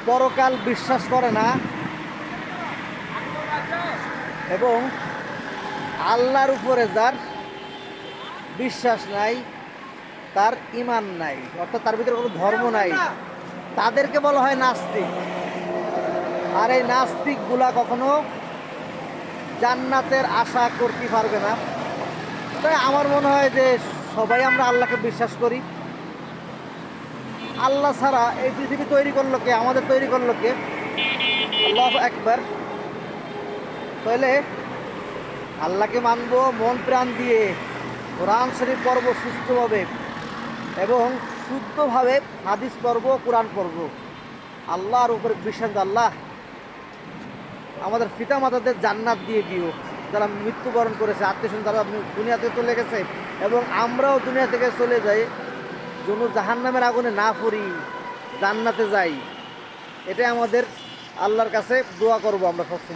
পরকাল বিশ্বাস করে না এবং আল্লাহর উপরে যার বিশ্বাস নাই, তার ঈমান নাই, অর্থাৎ তার ভিতরে কোনো ধর্ম নাই, তাদেরকে বলা হয় নাস্তিক। আর এই নাস্তিকগুলা কখনো জান্নাতের আশা করতে পারবে না। তাই আমার মনে হয় যে সবাই আমরা আল্লাহকে বিশ্বাস করি। আল্লাহ ছাড়া এই পৃথিবী তৈরি করলো কে? আমাদের তৈরি করলো কে? আল্লাহু আকবার। তাহলে আল্লাহকে মানবো মন প্রাণ দিয়ে, কোরআন শরীফ পড়ব সুস্থভাবে এবং শুদ্ধভাবে, হাদিস পড়ব, কোরআন পড়ব, আল্লাহর উপরে বিশ্বাস। আল্লাহ আমাদের পিতা মাতাদের জান্নাত দিয়ে দিও, যারা মৃত্যুবরণ করেছে, আত্মীয় যারা দুনিয়া থেকে চলে গেছে, এবং আমরাও দুনিয়া থেকে চলে যাই, যেন জাহান্নামের আগুনে না পড়ি, জান্নাতে যাই। এটাই আমাদের আল্লাহর কাছে দোয়া করব আমরা সবসময়।